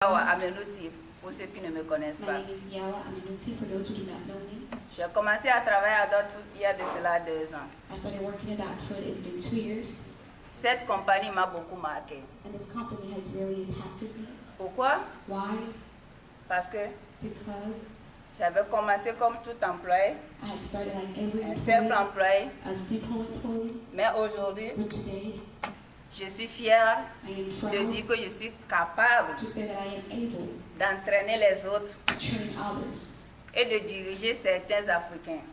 Amenuti, pour ceux qui ne me connaissent pas. J'ai commencé à travailler à Dot il y a de cela 2 ans. Cette compagnie m'a beaucoup marqué. Pourquoi? Parce que j'avais commencé comme tout employé, un simple employé, mais aujourd'hui, je suis fière de dire que je suis capable d'entraîner les autres et de diriger certains Africains.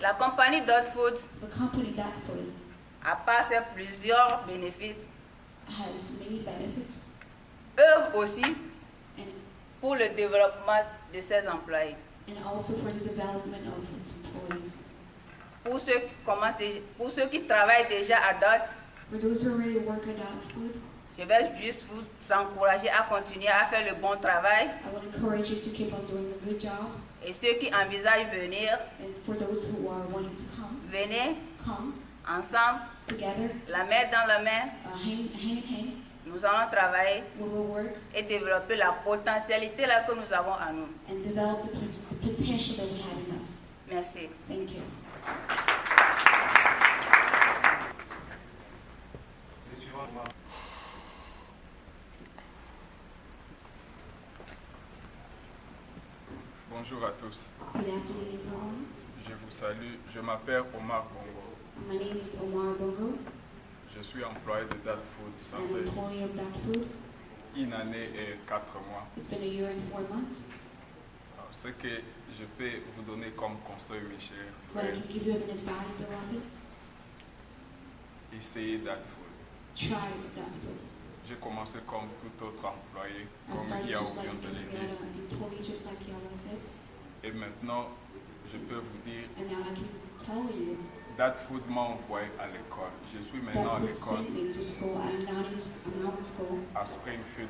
La compagnie Dot Food, à part ses plusieurs bénéfices, œuvre aussi pour le développement de ses employés. Pour ceux qui travaillent déjà à Dot, je vais juste vous encourager à continuer à faire le bon travail. Et ceux qui envisagent venir, venez ensemble, la main dans la main. Nous allons travailler et développer la potentialité là que nous avons en nous. Merci. Bonjour à tous. Je vous salue. Je m'appelle Omar Bongo. Je suis employé de Dot Food. Ça fait 1 année et 4 mois. Alors, ce que je peux vous donner comme conseil, mes chers frères, essayez Dot Food. J'ai commencé comme tout autre employé, comme Yao vient de le dire. Et maintenant, je peux vous dire, Dot Food m'a envoyé à l'école. Je suis maintenant à l'école à Springfield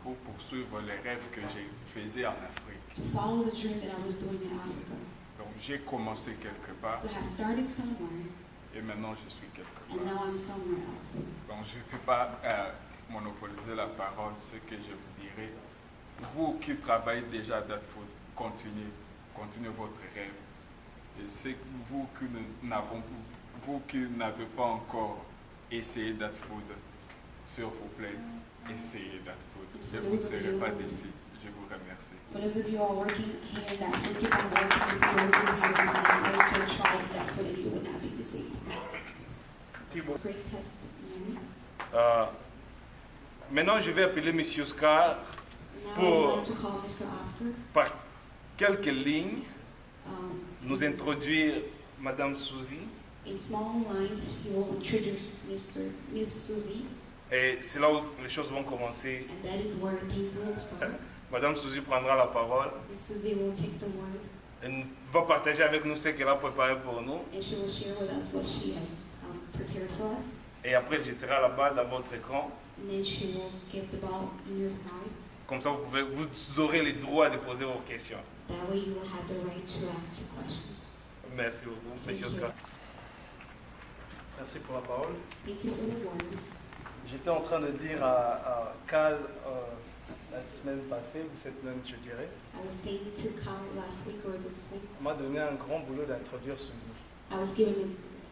pour poursuivre les rêves que je faisais en Afrique. Donc j'ai commencé quelque part et maintenant je suis quelque part. Donc je ne peux pas monopoliser la parole. Ce que je vous dirais, vous qui travaillez déjà à Dot Food, continuez votre rêve. Et c'est vous qui n'avez pas encore essayé Dot Food, s'il vous plaît, essayez Dot Food. Et vous ne serez pas déçus. Je vous remercie. Maintenant, je vais appeler M. Oscar pour, par quelques lignes, nous introduire Madame Suzy. Et c'est là où les choses vont commencer. Madame Suzy prendra la parole. Elle va partager avec nous ce qu'elle a préparé pour nous. Et après, elle jettera la balle dans votre écran. Comme ça, vous aurez le droit de poser vos questions. Merci beaucoup, Monsieur Oscar. Merci pour la parole. J'étais en train de dire à Cal la semaine passée, ou cette même, je dirais, on m'a donné un grand boulot d'introduire Suzy.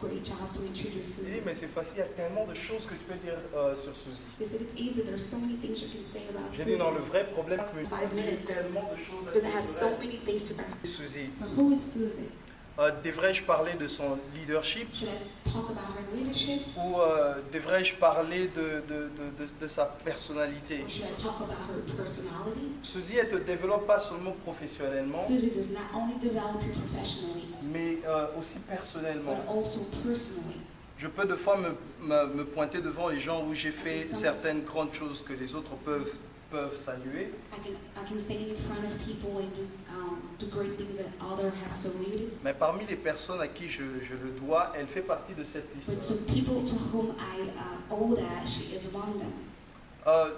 Oui, mais c'est facile, il y a tellement de choses que tu peux dire sur Suzy. J'ai dit non, le vrai problème, c'est qu'il y a tellement de choses à dire sur Suzy. Devrais-je parler de son leadership ou devrais-je parler de sa personnalité? Suzy, elle ne te développe pas seulement professionnellement, mais aussi personnellement. Je peux des fois me pointer devant les gens où j'ai fait certaines grandes choses que les autres peuvent saluer. Mais parmi les personnes à qui je le dois, elle fait partie de cette liste.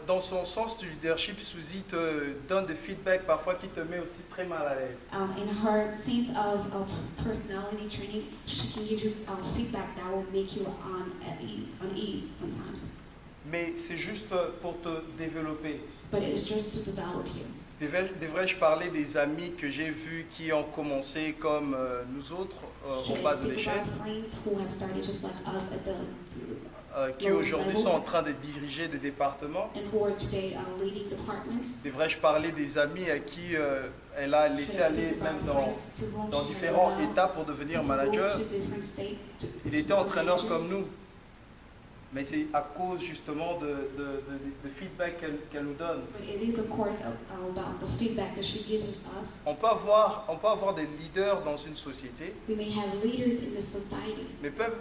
Dans son sens du leadership, Suzy te donne des feedbacks parfois qui te met aussi très mal à l'aise. In her sense of personality training, she can give you feedback that will make you unease sometimes. mais c'est juste pour te développer. But it's just to develop you. Devrais-je parler des amis que j'ai vus qui ont commencé comme nous autres au bas de l'échelle, qui aujourd'hui sont en train de diriger des départements? Devrais-je parler des amis à qui elle a laissé aller même dans différents états pour devenir manager? Il était entraîneur comme nous. Mais c'est à cause justement de feedback qu'elle nous donne. On peut avoir des leaders dans une société, mais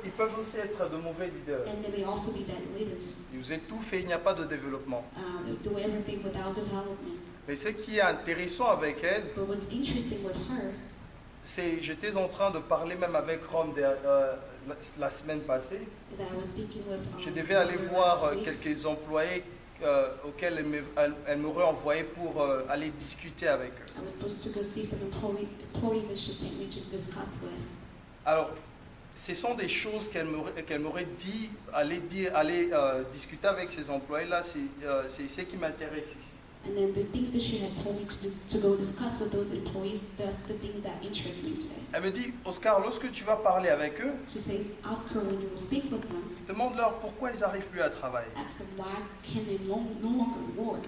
ils peuvent aussi être de mauvais leaders. Ils vous étouffent et il n'y a pas de développement. Mais ce qui est intéressant avec elle, c'est j'étais en train de parler même avec Rome la semaine passée. Je devais aller voir quelques employés auxquels elle m'aurait envoyé pour aller discuter avec eux. Alors, ce sont des choses qu'elle m'aurait dit, aller discuter avec ces employés-là, c'est ce qui m'intéresse ici. And then the things that she had told me to go discuss with those employees, that's the things that interest me today. Elle me dit, Oscar, lorsque tu vas parler avec eux, She says, ask her when you will speak with them, demande-leur pourquoi ils n'arrivent plus à travailler. ask them why can they no longer work.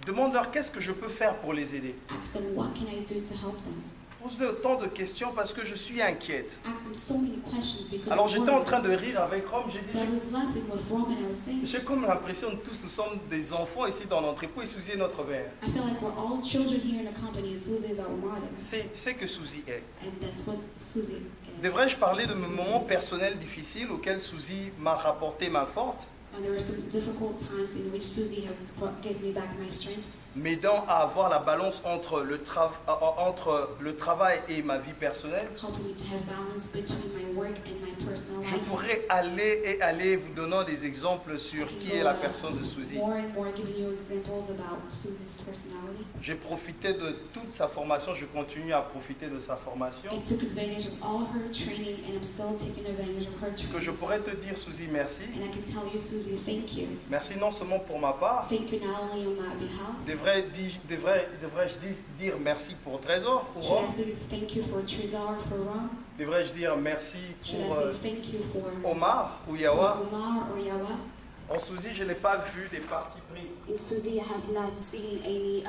Demande-leur qu'est-ce que je peux faire pour les aider. Ask them what can I do to help them. Pose-le autant de questions parce que je suis inquiète. Ask them so many questions because Alors I'm j'étais en worried. train de rire avec Rome, j'ai So I dit, was laughing with Roman and I was saying, j'ai comme l'impression que tous nous sommes des enfants ici dans l'entrepôt et Suzy est notre mère. I feel like we're all children here in the company and Suzy is our mother. C'est que Suzy est. And that's what Suzy is. Devrais-je parler de mes moments personnels difficiles auxquels Suzy m'a rapporté main forte, And there were some difficult times in which Suzy gave me back my strength, m'aidant à avoir la balance entre le travail et ma vie personnelle? helping me to have balance between my work and my personal Je life. pourrais aller vous donnant des exemples sur qui est la personne de Suzy. More and more giving you examples about Suzy's personality. J'ai profité de toute sa formation, je continue à profiter de sa formation. I took advantage of all her training and I'm still taking advantage of her Ce que je training. pourrais te dire, Suzy, merci. And I can tell you, Suzy, thank you. Merci non seulement pour ma part. Thank you not only on my behalf. Devrais-je dire merci pour Trésor, pour Should Rome? I say thank you for Trésor, for Ron? Devrais-je dire merci Should pour I say thank you for Omar ou Yawa? Omar or Yawa? En Suzy, je n'ai pas vu des partis pris. In Suzy, I have not seen any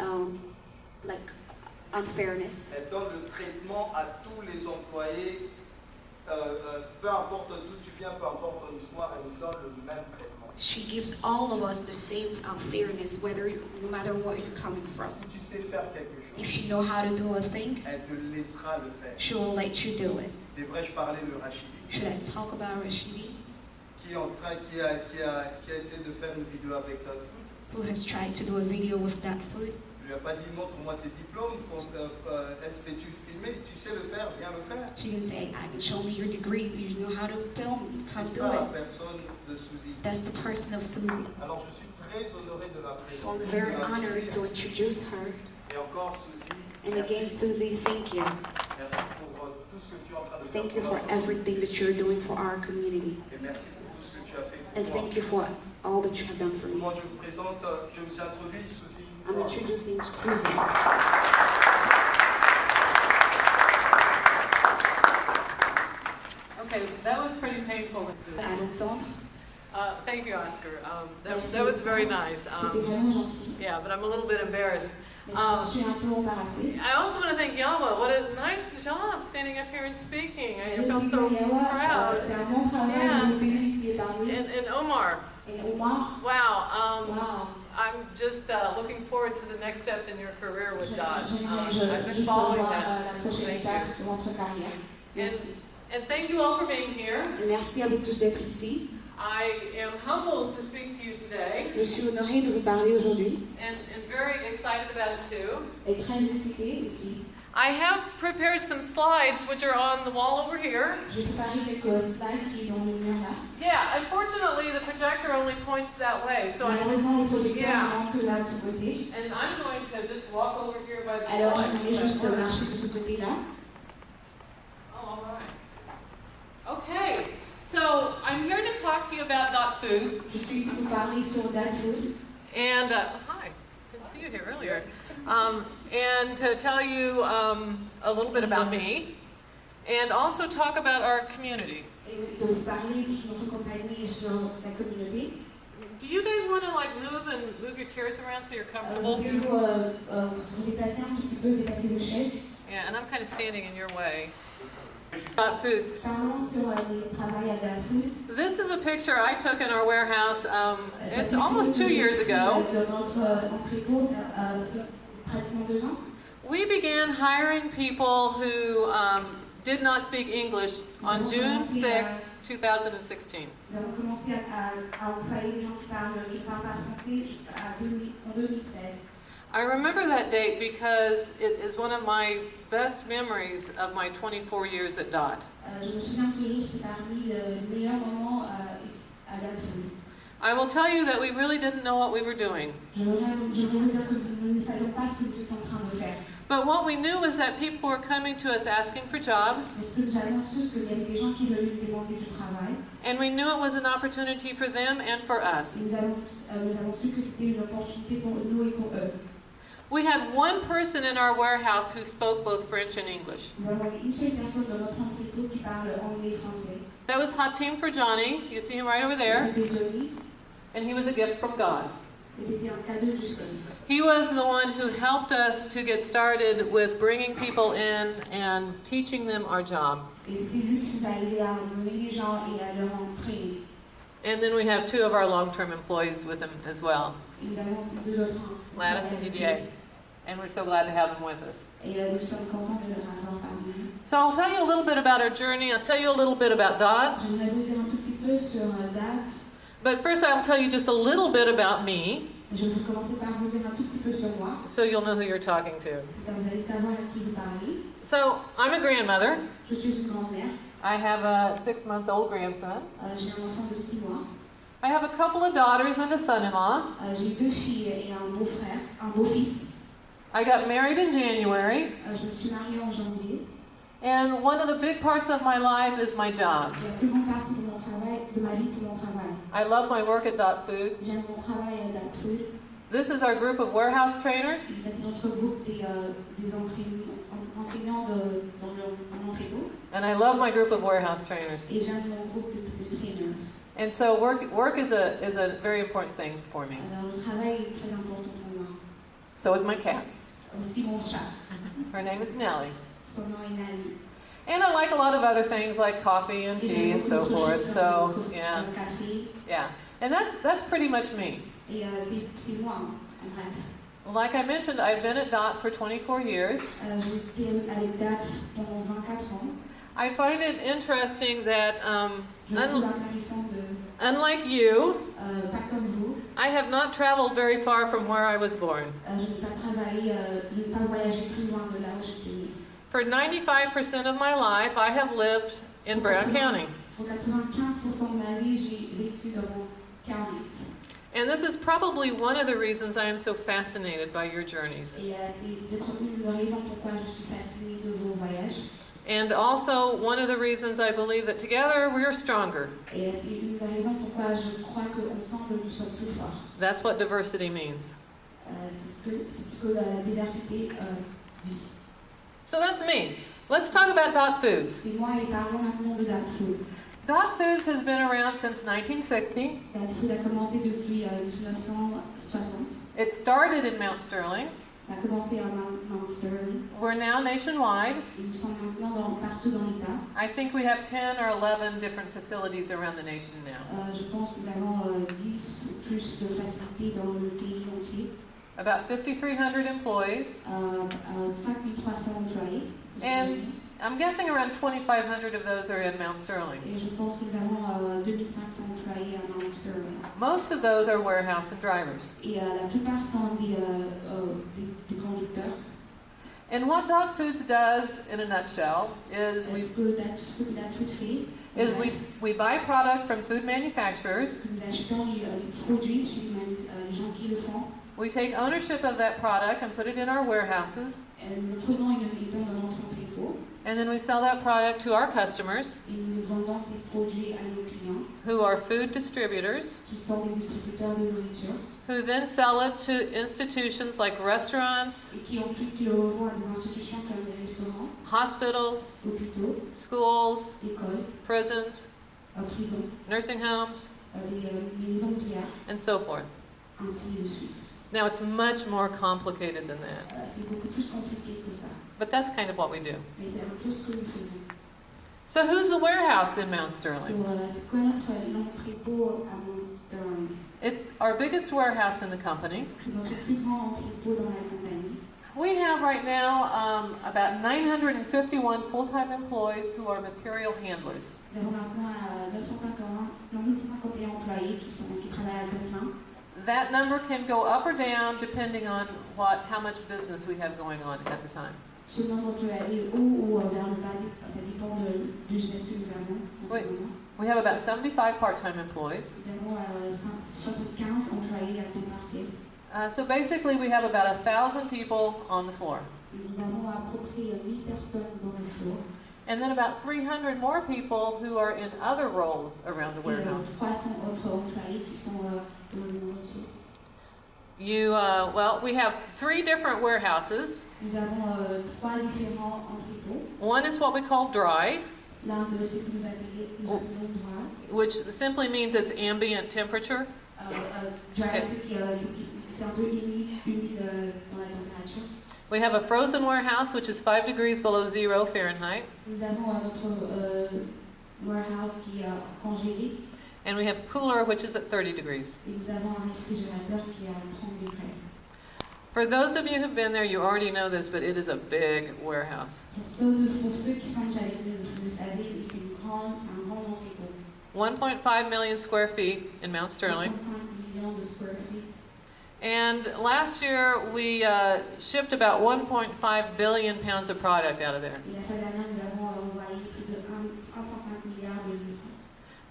unfairness. Elle donne le traitement à tous les employés, peu importe d'où tu viens, peu importe ton histoire, elle nous donne le même traitement. She gives all of us the same fairness, no matter where you're coming from. Si tu sais faire quelque chose, If you know how to do a thing, elle te laissera le faire. she will let you do it. Devrais-je parler de Rachidi, Should I talk about Rashidi, qui a essayé de faire une vidéo avec Todd Food? who has tried to do a video with that food? Je lui ai pas dit montre-moi tes diplômes, sais-tu filmer, tu sais le faire, viens le faire. She didn't say, I can show me your degree, you know how to film, C'est come ça do la it. personne de Suzy. That's the person of Suzy. Alors je suis très honoré de la présenter. So I'm very honored to introduce her. Et encore Suzy, And again, Suzy, thank you. merci pour tout ce que tu es en train de faire. Thank you pour for notre everything that you're doing for our community. Et merci pour tout ce que tu as fait And pour moi. thank you for all that you have done for me. Moi, je vous introduis Suzy. I'm introducing Suzy. Okay, that was pretty painful. À l'entendre, Thank you, Oscar. That was very nice. c'était vraiment gentil. Yeah, but I'm a little bit embarrassed. Mais je suis un peu embarrassée. I also want to thank Yawa. What a nice job standing up here and speaking. I Et felt aussi, so Yawa, proud. c'est un bon travail de tenir ici et parler. And Omar, Et Omar, wow. wow. I'm just looking forward to the next steps in your career with God. I've J'aimerais been juste following voir that. la prochaine Thank étape you. de votre carrière. Merci. And thank you all for being here. Et merci à vous tous d'être ici. I am humbled to speak to you today Je suis honorée de vous parler aujourd'hui and very excited about it too. et très excitée aussi. I have prepared some slides which are on the wall over here. J'ai préparé quelques slides qui sont dans le mur là. Yeah, unfortunately the projector only points that way, so Malheureusement, le projecteur yeah. ne que là de ce côté. And I'm going to just walk over here by the Alors, je vais slide. juste marcher de ce côté-là. Oh, all right. Okay, so I'm I'm here to talk to you about Dot Food. Je suis ici pour parler sur Dot Food. And, hi, didn't see you here earlier. And to tell you a little bit about me, and also talk about our community. Et de vous parler de notre compagnie sur la communauté. Do you guys want to like move your chairs around so you're comfortable? Pouvez-vous vous déplacer un tout petit peu, déplacer vos chaises? Yeah, and I'm kind of standing in your way. Dot Foods. Parlons sur le travail à Dot Food. This is a picture I took in our warehouse. It's almost 2 years ago. We began hiring people who did not speak English on June 6th, 2016. Nous avons commencé à employer des gens qui parlent pas français en 2016. I remember that date because it is one of my best memories of my 24 years at DOT. Je me souviens toujours, c'était parmi les meilleurs moments à Dot Food. I will tell you that we really didn't know what we were doing. Je voudrais vous dire que nous ne savions pas ce que nous étions en train de faire. But what we knew was that people were coming to us asking for jobs. Mais ce que nous avions su, c'est qu'il y avait des gens qui veulent nous demander du travail. And we knew it was an opportunity for them and for us. Et nous avons su que c'était une opportunité pour nous et pour eux. We had one person in our warehouse who spoke both French and English. Nous avons une seule personne dans notre entrepôt qui parle anglais et français. That was Hatim for Johnny. You see him right over there. C'était Johnny. And he was a gift from God. Et c'était un cadeau du ciel. He was the one who helped us to get started with bringing people in and teaching them our job. Et c'était lui qui nous a aidé à mener les gens et à leur entraîner. And then we have 2 of our long-term employees with him as well, Et nous avons aussi 2 autres. Gladys and Didier. And we're so glad to have them with us. Et nous sommes contents de leur avoir parmi nous. So I'll tell you a little bit about our journey. I'll tell you a little bit about DOT. J'aimerais vous dire un tout petit peu sur Dot. But first I'll tell you just a little bit about me, Je vais commencer par vous dire un tout petit peu sur moi. so you'll know who you're talking to. Ça vous allez savoir à qui vous parlez. So I'm a grandmother. Je suis une grand-mère. I have a 6-month-old grandson. J'ai un enfant de 6 mois. I have a couple of daughters and a son-in-law. J'ai 2 filles et un beau-frère, un beau-fils. I got married in January. Je me suis mariée en janvier. And one of the big parts of my life is my job. La plus grande partie de mon travail, de ma vie, c'est mon travail. I love my work at Dot Foods. J'aime mon travail à Dot Food. This is our group of warehouse trainers. Ça, c'est notre groupe des enseignants dans l'entrepôt. And I love my group of warehouse trainers. Et j'aime mon groupe de trainers. And so work is a very important thing for me. Alors, le travail est très important pour moi. So is my cat. Aussi mon chat. Her name is Nellie. Son nom est Nali. And I like a lot of other things like coffee and tea and so forth. So yeah, Café. yeah. And that's pretty much me. Et c'est moi, en bref. Like I mentioned, I've been at DOT for 24 years. J'étais avec Dot pendant 24 ans. I find it interesting that Je trouve intéressant de, unlike you, pas comme vous, I have not traveled very far from where I was born. je n'ai pas travaillé, je n'ai pas voyagé plus loin de là où j'étais née. For 95% of my life, I have lived in Brown County. Pour 95% de ma vie, j'ai vécu dans mon county. And this is probably one of the reasons I am so fascinated by your journees. Et c'est peut-être une des raisons pourquoi je suis fascinée de vos voyages. And also one of the reasons I believe that together we are stronger. Et c'est une des raisons pourquoi je crois qu'ensemble nous sommes plus forts. That's what diversity means. C'est ce que la diversité dit. So that's me. Let's talk about Dot Foods. C'est moi et parlons maintenant de Dot Food. Dot Foods has been around since 1960. Dot Food a commencé depuis 1960. It started in Mount Sterling. Ça a commencé à Mount Sterling. We're now nationwide. Et nous sommes maintenant partout dans l'État. I think we have 10 or 11 different facilities around the nation now. Je pense que nous avons 10 ou plus de facilités dans le pays entier. About 5,300 employees. 5300 employés. And I'm guessing around 2,500 of those are in Mount Sterling. Et je pense que nous avons 2500 employés à Mount Sterling. Most of those are warehouse and drivers. Et la plupart sont des conducteurs. And what Dot Foods does, in a nutshell, is Ce que Dot Food fait, we buy product from food manufacturers. nous achetons les produits chez les gens qui le font. We take ownership of that product and put it in our warehouses. Nous le prenons et nous le mettons dans notre entrepôt. And then we sell that product to our customers. Et nous vendons ces produits à nos clients. who are food distributors, qui sont des distributeurs de nourriture, who then sell it to institutions like restaurants, et qui ensuite le revendent à des institutions comme des restaurants, hospitals, hôpitaux, schools, écoles, prisons, prisons, nursing homes, des maisons de bière, and so forth. ainsi de suite. Now, it's much more complicated than that, C'est beaucoup plus compliqué que ça, but that's kind of what we do. mais c'est un peu ce que nous faisons. So who's the warehouse in Mount Sterling? C'est quoi notre entrepôt à Mount Sterling? It's our biggest warehouse in the company. C'est notre plus grand entrepôt dans la compagnie. We have right now about 951 full-time employees who are material handlers. Nous avons maintenant 951 employés qui travaillent à temps plein. That number can go up or down depending on how much business we have going on at the time. Ce nombre peut aller haut ou vers le bas, ça dépend du business que nous avons en ce moment. We have about 75 part-time employees. Nous avons 75 employés à temps partiel. So basically we have about 1,000 people on the floor. Nous avons à peu près 1000 personnes dans le floor. And then about 300 more people who are in other roles around the warehouse. 300 autres employés qui sont dans le nourriture. We have 3 different warehouses. Nous avons 3 différents entrepôts. One is what we call dry, L'un de ceux que nous appelons dry. which simply means it's ambient temperature. Dry, c'est un peu humide dans la température. We have a frozen warehouse, which is 5 degrees below 0 Fahrenheit. Nous avons notre warehouse qui est congelé. And we have cooler, which is at 30 degrees. Et nous avons un réfrigérateur qui est à 30 degrés. For those of you who've been there, you already know this, but it is a big warehouse. Pour ceux qui sont déjà venus, vous le savez, c'est un grand entrepôt. 1.5 million square feet in Mount Sterling. 5 millions de square feet. And last year, we shipped about 1.5 billion pounds of product out of there. Et la fin d'année, nous avons envoyé plus de 1,5 milliard de livres.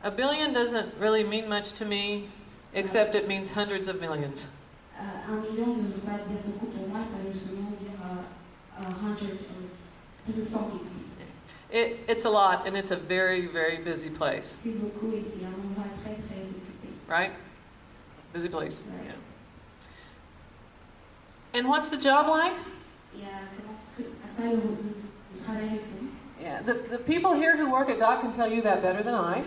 A billion doesn't really mean much to me, except it means hundreds of millions. 1 million ne veut pas dire beaucoup pour moi, ça veut seulement dire plus de 100 millions. It's a lot, and it's a very, very busy place. C'est beaucoup et c'est un endroit très très occupé. Right? Busy place. Right. Yeah. And what's the job like? Et comment ça s'appelle le travail ici? Yeah, the people here who work at Dock can tell you that better than I.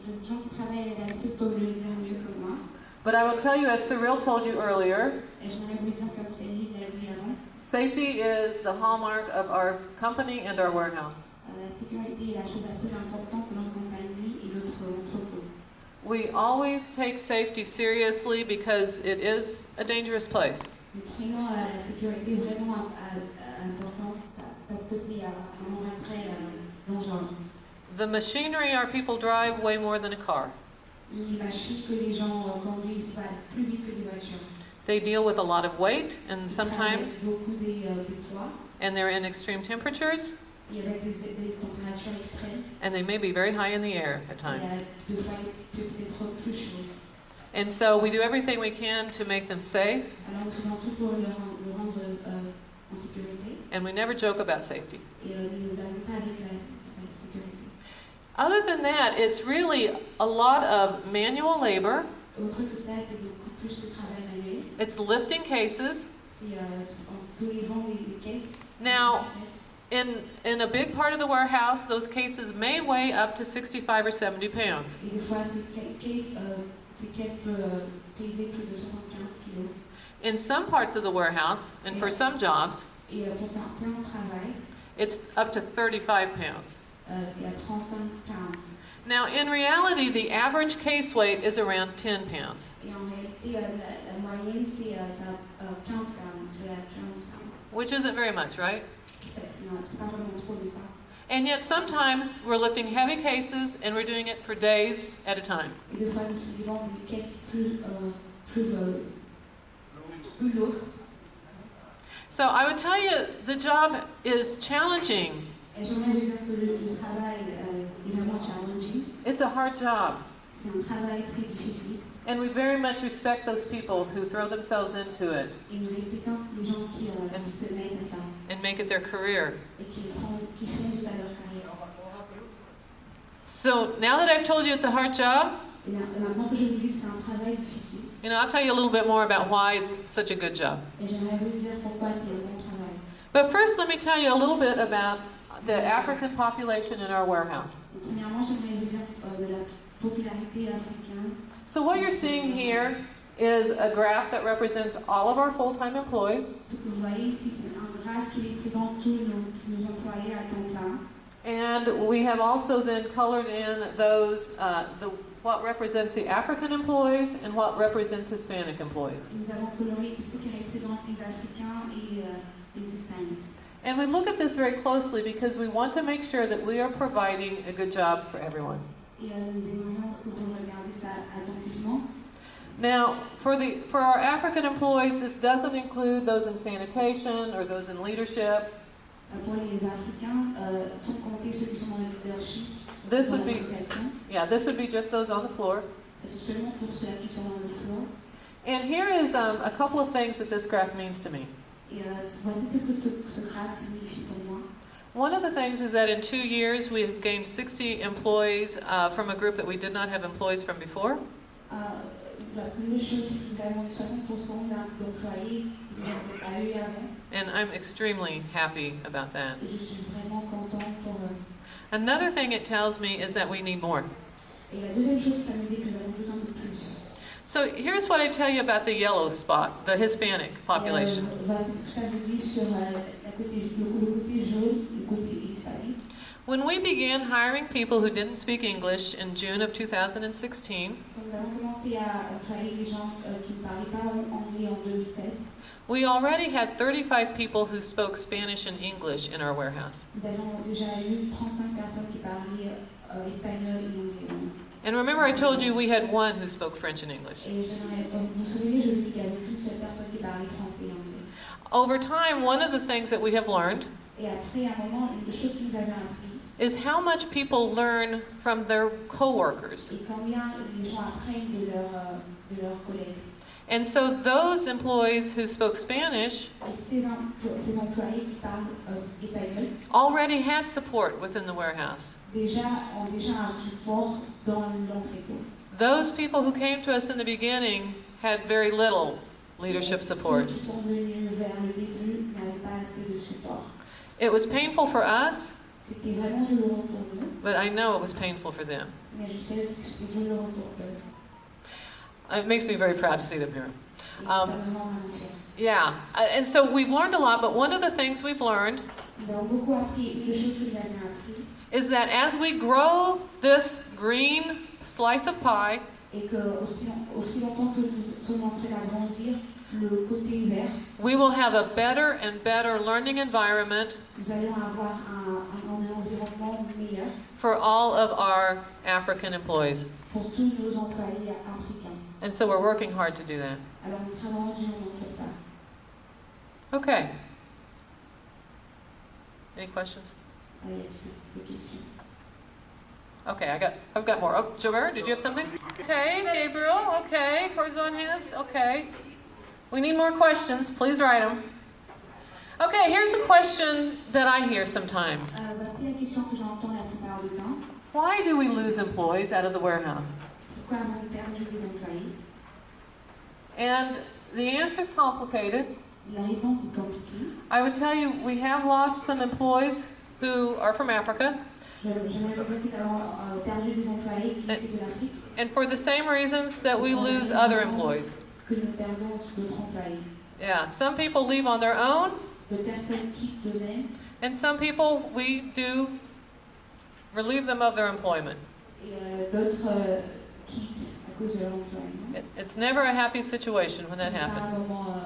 Les gens qui travaillent à la pub peuvent le dire mieux que moi. But I will tell you, as Cyril told you earlier, Et j'aimerais vous dire comme Céline l'a dit avant, safety is the hallmark of our company and our warehouse. la sécurité est la chose la plus importante de notre compagnie et de notre entrepôt. We always take safety seriously because it is a dangerous place. Nous prenons la sécurité vraiment importante parce que c'est un endroit très dangereux. The machinery our people drive way more than a car. Les machines que les gens conduisent passent plus vite que des voitures. They deal with a lot of weight and sometimes, Beaucoup des poids and they're in extreme temperatures, et avec des températures extrêmes. and they may be very high in the air at Et times. deux fois, il peut être plus chaud. And so we do everything we can to make them safe, Alors nous faisons tout pour le rendre en sécurité and we never joke about safety. et nous ne l'avons pas avec la sécurité. Other than that, it's really a lot of manual labor. Autre que ça, c'est beaucoup plus de travail manuel. It's lifting cases. C'est en soulevant des caisses. Now, in a big part of the warehouse, those cases may weigh up to 65 or 70 pounds. Et des fois, ces caisses peuvent peser plus de 75 kilos. In some parts of the warehouse, and for some jobs, Et pour certains travail, it's up to 35 pounds. C'est à 35 pounds. Now, in reality, the average case weight is around 10 pounds. Et en réalité, la moyenne, c'est à 15 pounds. C'est à 15 pounds. Which isn't very much, right? Non, c'est pas vraiment trop, n'est-ce pas? And yet sometimes we're lifting heavy cases and we're doing it for days at a time. Et des fois, nous soulevons des caisses plus lourdes. So I would tell you the job is challenging. Et j'aimerais vous dire que le travail est vraiment challenging. It's a hard job. C'est un travail très difficile. And we very much respect those people who throw themselves into it Et nous respectons les gens qui se mettent à ça and make it their career. et qui font de ça leur carrière. So now that I've told you it's a hard job, Et maintenant que je vous dis que c'est un travail difficile, you know, I'll tell you a little bit more about why it's such a good job. et j'aimerais vous dire pourquoi c'est un bon travail. But first, let me tell you a little bit about the African population in our warehouse. Premièrement, j'aimerais vous dire de la popularité africaine. So what you're seeing here is a graph that represents all of our full-time employees. Ce que vous voyez ici, c'est un graphe qui représente tous nos employés à temps plein. And we have also then colored in those, what represents the African employees and what represents Hispanic employees. Nous avons coloré ce qui représente les Africains et les Hispaniques. And we look at this very closely because we want to make sure that we are providing a good job for everyone. Et nous aimerions que vous regardiez ça attentivement. Now, for our African employees, this doesn't include those in sanitation or those in leadership. Pour les Africains, sans compter ceux qui sont dans le leadership, This dans would la be, sanitation. this would be just those on the floor. C'est seulement pour ceux qui sont dans le floor. And here is a couple of things that this graph means to me. Et voici ce que ce graphe signifie pour moi. One of the things is that in 2 years we've gained 60 employees from a group that we did not have employees from before. La première chose, c'est que nous avons eu 60% d'employés qui n'avaient pas eu avant. And I'm extremely happy about that. Et je suis vraiment contente pour eux. Another thing it tells me is that we need more. Et la deuxième chose, ça me dit que nous avons besoin de plus. So here's what I tell you about the yellow spot, the Hispanic population. Voici ce que ça vous dit sur le côté jaune, le côté hispanique. When we began hiring people who didn't speak English in June of 2016, Nous avons commencé à employer les gens qui ne parlaient pas anglais en 2016. we already had 35 people who spoke Spanish and English in our warehouse. Nous avons déjà eu 35 personnes qui parlaient espagnol et anglais. And remember I told you we had one who spoke French and English. Et vous vous souvenez, je vous ai dit qu'il y avait une seule personne qui parlait français et anglais. Over time, one of the things that we have learned Et après, à un moment, une des choses que nous avons appris, is how much people learn from their coworkers. et combien les gens apprennent de leurs collègues. And so those employees who spoke Spanish Et ces employés qui parlent espagnol already had support within the warehouse. ont déjà un support dans l'entrepôt. Those people who came to us in the beginning had very little leadership support. Ceux qui sont venus vers le début n'avaient pas assez de support. It was painful for us, C'était vraiment douloureux pour nous, but I know it was painful for them. mais je sais que c'était douloureux pour eux. It makes me very proud to see them here. Et ça me rend vraiment fière. Yeah, and so we've learned a lot, but one of the things we've learned Nous avons beaucoup appris. Une des choses que nous avons appris, is that as we grow this green slice of pie, et que aussi longtemps que nous sommes en train d'agrandir le côté vert, we will have a better and better learning environment nous allons avoir un environnement meilleur for all of our African employees. pour tous nos employés africains. And so we're working hard to do that. Alors nous travaillons durement pour ça. Okay. Any questions? Il y a des questions. Okay, I've got more. Oh, Jover, did you have something? Okay, Gabriel. Okay, who's on his? Okay. We need more questions. Please write them. Okay, here's a question that I hear sometimes. Voici la question que j'entends la plupart du temps. Why do we lose employees out of the warehouse? Pourquoi avons-nous perdu des employés? And the answer is complicated. La réponse est compliquée. I would tell you we have lost some employees who are from Africa. J'aimerais vous dire que nous avons perdu des employés qui étaient de l'Afrique. And for the same reasons that we lose other employees. Que nous perdons d'autres employés. Yeah, some people leave on their own, De personnes quittent d'eux-mêmes. and some people we do relieve them of their employment. Et d'autres quittent à cause de leur employement. It's never a happy situation when that C'est pas un happens. moment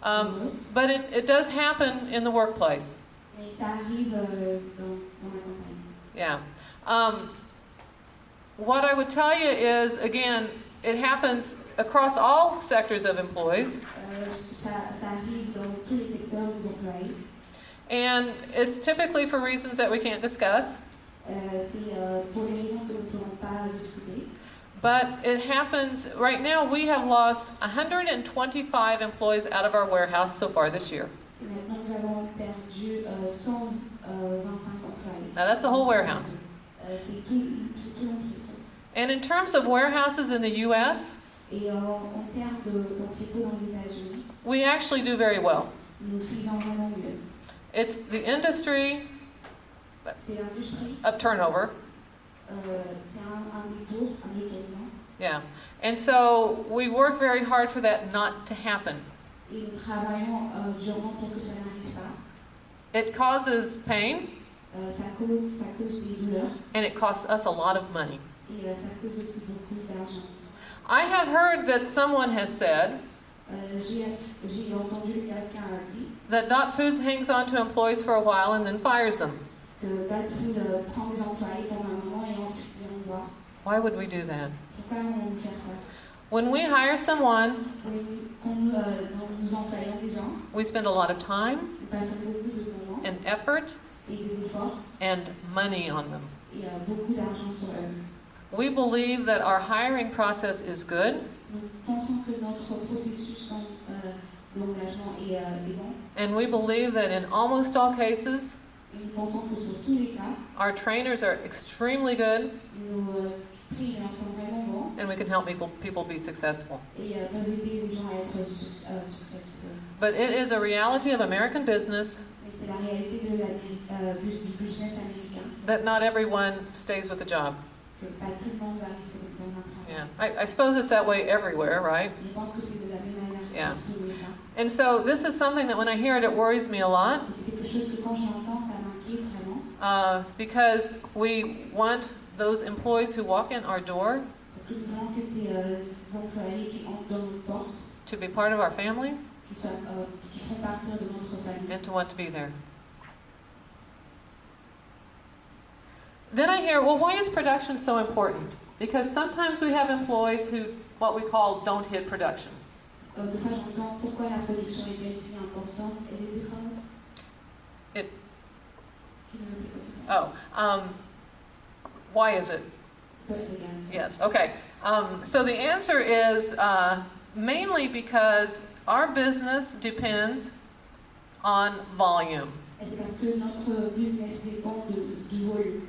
content. But it does happen in the workplace. Mais ça arrive dans la campagne. Yeah. What I would tell you is, again, it happens across all sectors of employees. Ça arrive dans tous les secteurs des employés. And it's typically for reasons that we can't discuss. C'est pour des raisons que nous ne pourrons pas discuter. But it happens, right now we have lost 125 employees out of our warehouse so far this year. Et maintenant, nous avons perdu 125 employés. Now that's the whole warehouse. C'est tout l'entrepôt. And in terms of warehouses in the U.S., Et en termes d'entrepôt dans les États-Unis, we actually do very well. nous faisons vraiment mieux. It's the industry C'est l'industrie, of turnover. c'est un détournement. Yeah. And so we work very hard for that not to happen. Et nous travaillons durement pour que ça n'arrive pas. It causes pain, Ça cause des douleurs and it costs us a lot of money. et ça cause aussi beaucoup d'argent. I have heard that someone has said J'ai entendu que quelqu'un a dit that Dot Foods hangs on to employees for a while and then fires them. que Food prend des employés pendant un moment et ensuite les renvoie. Why would we do that? Pourquoi on fait ça? When we hire someone, Quand nous employons des gens, we spend a lot of time nous passons beaucoup de moments and effort et des efforts and money on them. et beaucoup d'argent sur eux. We believe that our hiring process is good, Nous pensons que notre processus d'engagement est bon and we believe that in almost all cases, et nous pensons que sur tous les cas, our trainers are extremely good, nos trainers sont vraiment bons and we can help people be successful. et peuvent aider les gens à être successful. But it is a reality of American business Mais c'est la réalité de du business américain that not everyone stays with a job. que pas tout le monde va rester dans un travail. Yeah, I suppose it's that way everywhere, right? Je pense que c'est de la même manière Yeah. pour tous les gens. And so this is something that when I hear it, it worries me a lot, Et c'est quelque chose que quand j'entends, ça m'inquiète vraiment. because we want those employees who walk in our door Parce que nous voulons que ces employés qui entrent dans nos portes, to be part of our family qui font partir de notre famille. and to want to be there. Then I hear, well, why is production so important? Because sometimes we have employees who, what we call, don't hit production. Des fois, j'entends pourquoi la production est-elle si importante. It is because. It- Can you repeat what you said? Why is it? Put it again. Yes, okay. So the answer is mainly because our business depends on volume. Et c'est parce que notre business dépend du volume.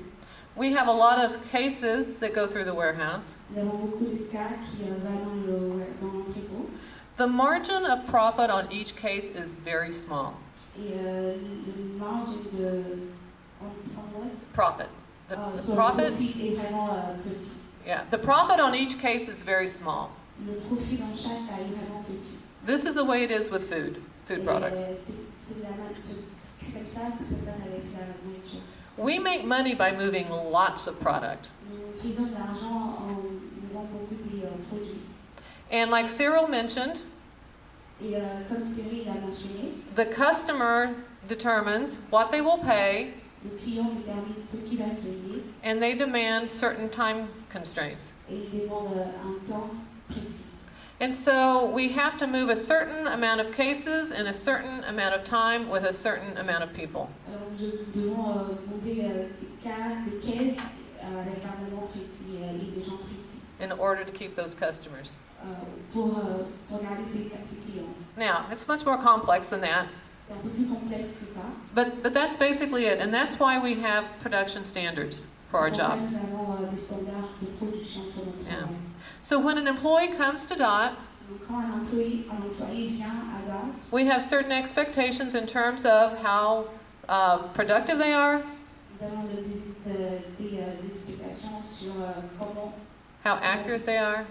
We have a lot of cases that go through the warehouse. Nous avons beaucoup de cas qui vont dans l'entrepôt. The margin of profit on each case is very small. Et le marge en what? Profit. The So profit, le profit est vraiment petit. yeah, the profit on each case is very small. Le profit dans chaque cas est vraiment petit. This is the way it is with food Et, products. c'est comme ça que ça se passe avec la nourriture. We make money by moving lots of product. Nous faisons de l'argent en mouvant beaucoup des produits. And like Cyril mentioned, Et comme Cyril l'a mentionné, the customer determines what they will pay, le client détermine ce qu'il va payer and they demand certain time constraints. et il demande un temps précis. And so we have to move a certain amount of cases in a certain amount of time with a certain amount of people. Alors nous devons mouver des caisses avec un moment précis et des gens précis In order to keep those customers. pour garder ses clients. Now, it's much more complex than that, C'est un peu plus complexe que ça. but that's basically it, and that's why we have production standards for our C'est pourquoi job. nous avons des standards de production pour notre Yeah. travail. So when an employee comes to DOT, Donc quand un employé vient à DOT, we have certain expectations in terms of how productive they are, nous avons des expectations sur how accurate they are.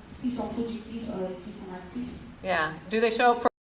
s'ils sont productifs, s'ils sont actifs. Yeah. Do they show up for